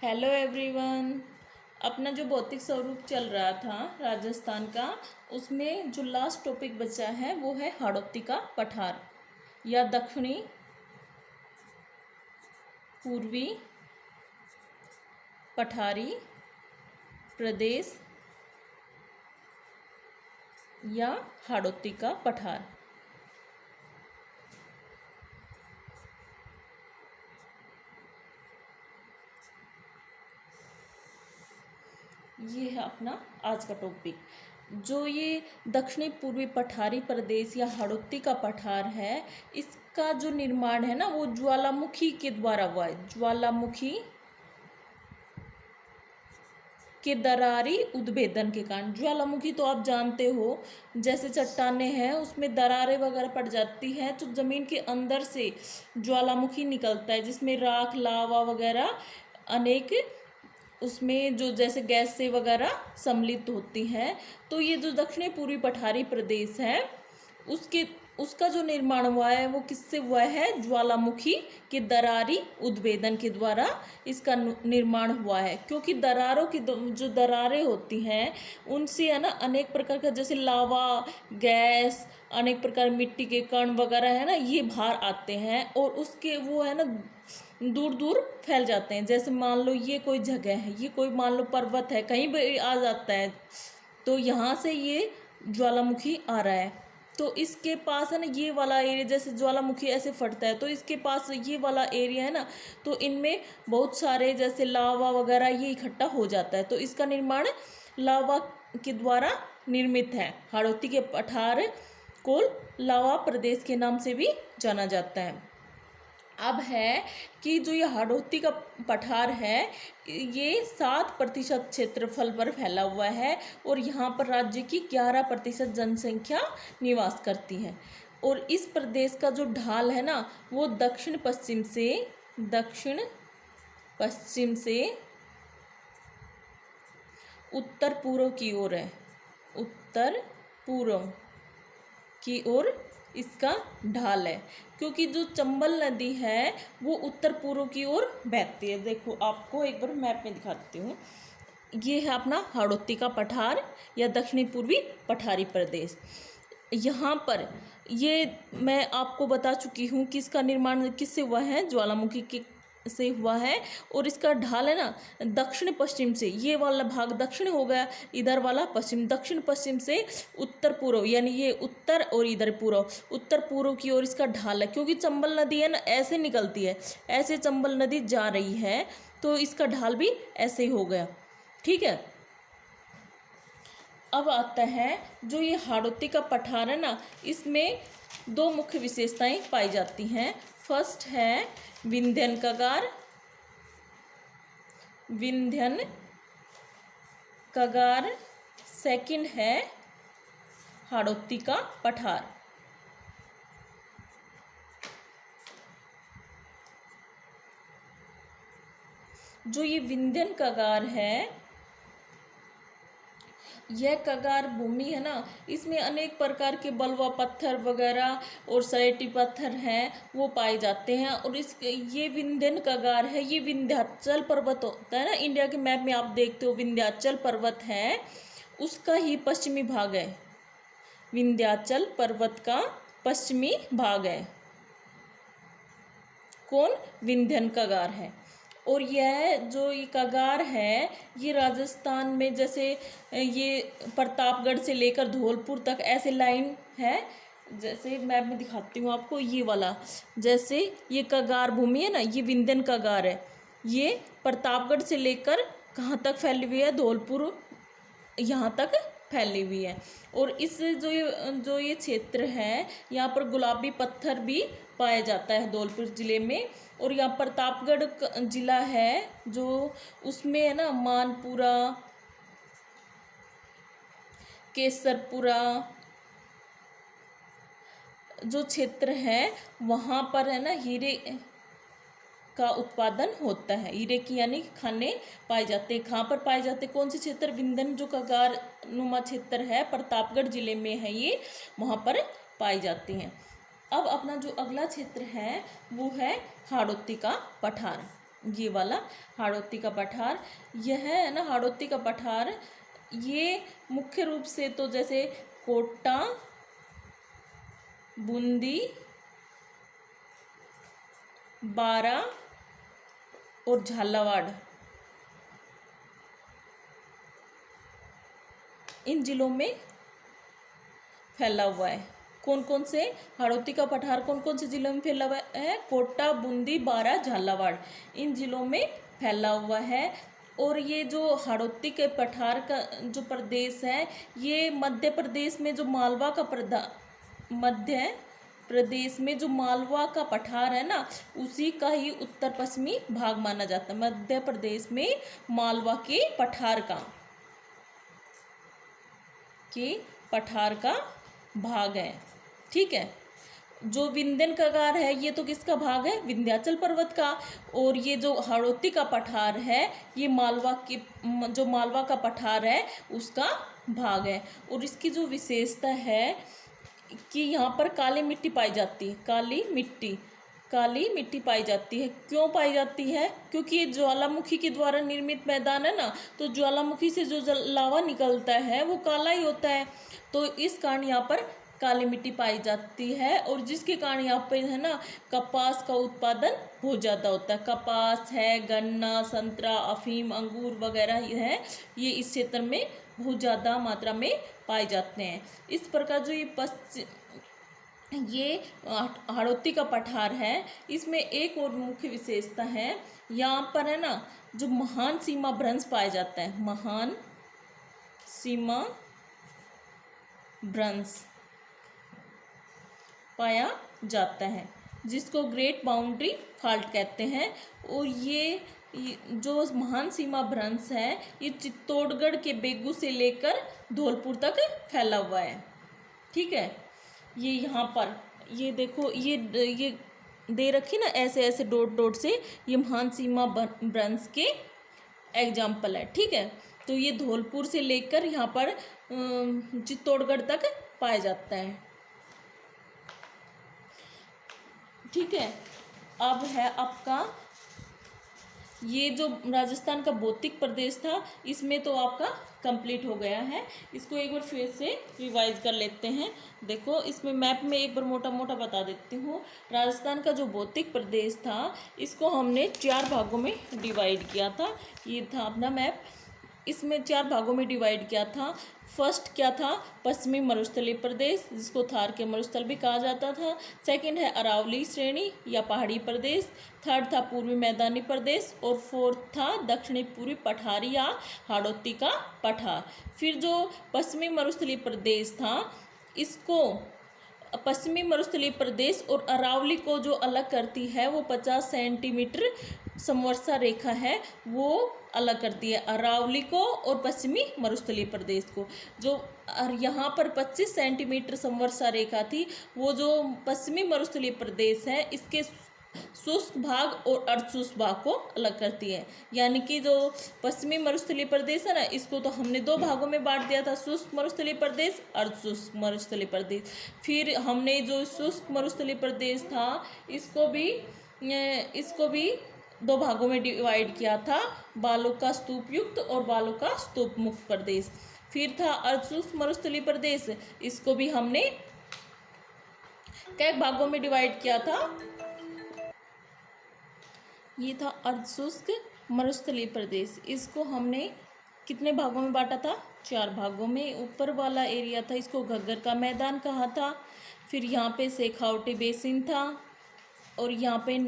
Hello everyone. अपना जो भौतिक स्वरूप चल रहा था राजस्थान का, उसमें जो लास्ट टॉपिक बचा है वो है हाड़ौती का पठार या दक्षिणी पूर्वी पठारी प्रदेश या हाड़ौती का पठार। ये है अपना आज का टॉपिक। जो ये दक्षिणी पूर्वी पठारी प्रदेश या हाड़ौती का पठार है, इसका जो निर्माण है ना वो ज्वालामुखी के द्वारा हुआ है। ज्वालामुखी के दरारी उद्भेदन के कारण। ज्वालामुखी तो आप जानते हो, जैसे चट्टानें हैं उसमें दरारें वगैरह पड़ जाती हैं तो ज़मीन के अंदर से ज्वालामुखी निकलता है, जिसमें राख लावा वगैरह अनेक उसमें जो जैसे गैस से वगैरह सम्मिलित होती हैं। तो ये जो दक्षिणी पूर्वी पठारी प्रदेश है उसका जो निर्माण हुआ है वो किससे हुआ है? ज्वालामुखी के दरारी उद्भेदन के द्वारा इसका निर्माण हुआ है। क्योंकि दरारों की जो दरारें होती हैं उनसे है ना अनेक प्रकार का, जैसे लावा, गैस, अनेक प्रकार मिट्टी के कण वगैरह है ना, ये बाहर आते हैं और उसके वो है ना दूर दूर फैल जाते हैं। जैसे मान लो ये कोई जगह है, ये कोई मान लो पर्वत है, कहीं भी आ जाता है तो यहाँ से ये ज्वालामुखी आ रहा है। तो इसके पास है ना ये वाला एरिया, जैसे ज्वालामुखी ऐसे फटता है तो इसके पास ये वाला एरिया है ना, तो इनमें बहुत सारे जैसे लावा वगैरह ये इकट्ठा हो जाता है। तो इसका निर्माण लावा के द्वारा निर्मित है। हाड़ौती के पठार को लावा प्रदेश के नाम से भी जाना जाता है। अब है कि जो ये हाड़ौती का पठार है ये 7% क्षेत्रफल पर फैला हुआ है और यहाँ पर राज्य की 11% जनसंख्या निवास करती है। और इस प्रदेश का जो ढाल है ना वो दक्षिण पश्चिम से उत्तर पूर्व की ओर है। उत्तर पूर्व की ओर इसका ढाल है, क्योंकि जो चंबल नदी है वो उत्तर पूर्व की ओर बहती है। देखो आपको एक बार मैप में दिखाती हूँ। ये है अपना हाड़ौती का पठार या दक्षिणी पूर्वी पठारी प्रदेश। यहाँ पर ये मैं आपको बता चुकी हूँ कि इसका निर्माण किससे हुआ है? ज्वालामुखी के से हुआ है। और इसका ढाल है ना दक्षिण पश्चिम से, ये वाला भाग दक्षिण हो गया, इधर वाला पश्चिम, दक्षिण पश्चिम से उत्तर पूर्व, यानी ये उत्तर और इधर पूर्व, उत्तर पूर्व की ओर इसका ढाल है। क्योंकि चंबल नदी है ना ऐसे निकलती है, ऐसे चंबल नदी जा रही है तो इसका ढाल भी ऐसे ही हो गया। ठीक है। अब आता है जो ये हाड़ौती का पठार है ना, इसमें दो मुख्य विशेषताएं पाई जाती हैं। फर्स्ट है विंध्यन कगार, सेकंड है हाड़ौती का पठार। जो ये विंध्यन कगार है, यह कगार भूमि है ना, इसमें अनेक प्रकार के बलुआ पत्थर वगैरह और सलेटी पत्थर हैं वो पाए जाते हैं। और ये विंध्यन कगार है, ये विंध्याचल पर्वत होता है ना, इंडिया के मैप में आप देखते हो विंध्याचल पर्वत है, उसका ही पश्चिमी भाग है। विंध्याचल पर्वत का पश्चिमी भाग है कौन? विंध्यन कगार है। और यह जो ये कगार है ये राजस्थान में, जैसे ये प्रतापगढ़ से लेकर धौलपुर तक ऐसे लाइन है। जैसे मैप में दिखाती हूँ आपको, ये वाला जैसे ये कगार भूमि है ना, ये विंध्यन कगार है, ये प्रतापगढ़ से लेकर कहाँ तक फैली हुई है? धौलपुर यहाँ तक फैली हुई है। और इस जो ये क्षेत्र है यहाँ पर गुलाबी पत्थर भी पाया जाता है धौलपुर जिले में। और यहाँ प्रतापगढ़ जिला है जो उसमें है ना मानपुरा, केसरपुरा जो क्षेत्र है वहाँ पर है ना हीरे का उत्पादन होता है। हीरे की यानी खाने पाए जाते हैं। कहाँ पर पाए जाते हैं? कौन से क्षेत्र? विंध्यन जो कगार नुमा क्षेत्र है प्रतापगढ़ जिले में है, ये वहाँ पर पाई जाती हैं। अब अपना जो अगला क्षेत्र है वो है हाड़ौती का पठार। ये वाला हाड़ौती का पठार, यह है ना हाड़ौती का पठार, ये मुख्य रूप से तो जैसे कोटा, बूंदी, बारा और झालावाड़, इन जिलों में फैला हुआ है। कौन कौन से हाड़ौती का पठार कौन कौन से जिलों में फैला हुआ है? कोटा, बूंदी, बारा, झालावाड़, इन जिलों में फैला हुआ है। और ये जो हाड़ौती के पठार का जो प्रदेश है, ये मध्य प्रदेश में जो मालवा का मध्य प्रदेश में जो मालवा का पठार है ना, उसी का ही उत्तर पश्चिमी भाग माना जाता है। मध्य प्रदेश में मालवा के पठार का भाग है। ठीक है। जो विंध्यन कगार है, ये तो किसका भाग है? विंध्याचल पर्वत का। और ये जो हाड़ौती का पठार है, ये जो मालवा का पठार है उसका भाग है। और इसकी जो विशेषता है कि यहाँ पर काली मिट्टी पाई जाती है। काली मिट्टी पाई जाती है। क्यों पाई जाती है? क्योंकि ये ज्वालामुखी के द्वारा निर्मित मैदान है ना, तो ज्वालामुखी से जो लावा निकलता है वो काला ही होता है, तो इस कारण यहाँ पर काली मिट्टी पाई जाती है। और जिसके कारण यहाँ पे है ना कपास का उत्पादन बहुत ज़्यादा होता है। कपास है, गन्ना, संतरा, अफीम, अंगूर वगैरह है, ये इस क्षेत्र में बहुत ज़्यादा मात्रा में पाए जाते हैं। इस प्रकार जो ये हाड़ौती का पठार है, इसमें एक और मुख्य विशेषता है, यहाँ पर है ना जो महान सीमा भ्रंश पाया जाता है। महान सीमा भ्रंश पाया जाता है, जिसको ग्रेट बाउंड्री फॉल्ट कहते हैं। और ये जो महान सीमा भ्रंश है, ये चित्तौड़गढ़ के बेगू से लेकर धौलपुर तक फैला हुआ है। ठीक है। ये यहाँ पर ये देखो, ये दे रखी ना ऐसे ऐसे डॉट डॉट से, ये महान सीमा भ्रंश के एग्जाम्पल है। ठीक है। तो ये धौलपुर से लेकर यहाँ पर चित्तौड़गढ़ तक पाया जाता है। ठीक है। अब है आपका ये जो राजस्थान का भौतिक प्रदेश था, इसमें तो आपका कंप्लीट हो गया है। इसको एक बार फिर से रिवाइज कर लेते हैं। देखो, इसमें मैप में एक बार मोटा मोटा बता देती हूँ। राजस्थान का जो भौतिक प्रदेश था, इसको हमने 4 भागों में डिवाइड किया था। ये था अपना मैप, इसमें 4 भागों में डिवाइड किया था। फर्स्ट क्या था? पश्चिमी मरुस्थलीय प्रदेश, जिसको थार के मरुस्थल भी कहा जाता था। सेकंड है अरावली श्रेणी या पहाड़ी प्रदेश। थर्ड था पूर्वी मैदानी प्रदेश। और फोर्थ था दक्षिणी पूर्वी पठारी या हाड़ौती का पठार। फिर जो पश्चिमी मरुस्थलीय प्रदेश था, इसको पश्चिमी मरुस्थलीय प्रदेश और अरावली को जो अलग करती है, वो 50 सेंटीमीटर समवर्षा रेखा है, वो अलग करती है अरावली को और पश्चिमी मरुस्थलीय प्रदेश को। जो यहाँ पर 25 सेंटीमीटर समवर्षा रेखा थी, वो जो पश्चिमी मरुस्थलीय प्रदेश है, इसके शुष्क भाग और अर्धशुष्क भाग को अलग करती है। यानी कि जो पश्चिमी मरुस्थलीय प्रदेश है ना, इसको तो हमने 2 भागों में बांट दिया था, शुष्क मरुस्थलीय प्रदेश, अर्धशुष्क मरुस्थलीय प्रदेश। फिर हमने जो शुष्क मरुस्थलीय प्रदेश था, इसको भी 2 भागों में डिवाइड किया था, बालू का स्तूप युक्त और बालू का स्तूप मुक्त प्रदेश। फिर था अर्धशुष्क मरुस्थलीय प्रदेश, इसको भी हमने कई भागों में डिवाइड किया था। ये था अर्धशुष्क मरुस्थलीय प्रदेश, इसको हमने कितने भागों में बांटा था? 4 भागों में। ऊपर वाला एरिया था, इसको घग्गर का मैदान कहा था। फिर यहाँ पे शेखावटी बेसिन था, और यहाँ पे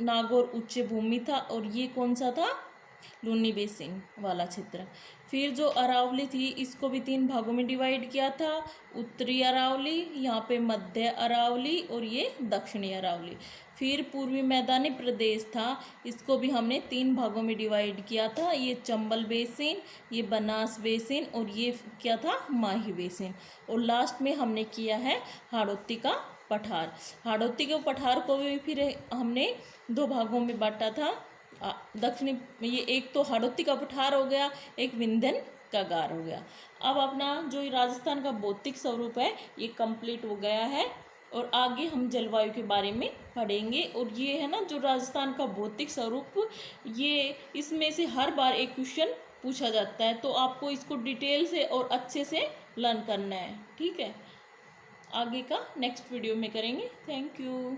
नागौर उच्च भूमि था, और ये कौन सा था? लूनी बेसिन वाला क्षेत्र। फिर जो अरावली थी, इसको भी 3 भागों में डिवाइड किया था। उत्तरी अरावली, यहाँ पे मध्य अरावली, और ये दक्षिणी अरावली। फिर पूर्वी मैदानी प्रदेश था, इसको भी हमने 3 भागों में डिवाइड किया था। ये चंबल बेसिन, ये बनास बेसिन, और ये क्या था? माही बेसिन। और लास्ट में हमने किया है हाड़ौती का पठार। हाड़ौती के पठार को भी फिर हमने 2 भागों में बांटा था। दक्षिणी, ये एक तो हाड़ौती का पठार हो गया, एक विंध्यन कगार हो गया। अब अपना जो राजस्थान का भौतिक स्वरूप है, ये कंप्लीट हो गया है। और आगे हम जलवायु के बारे में पढ़ेंगे। और ये है ना जो राजस्थान का भौतिक स्वरूप, ये इसमें से हर बार एक क्वेश्चन पूछा जाता है, तो आपको इसको डिटेल से और अच्छे से लर्न करना है। ठीक है, आगे का नेक्स्ट वीडियो में करेंगे। Thank you.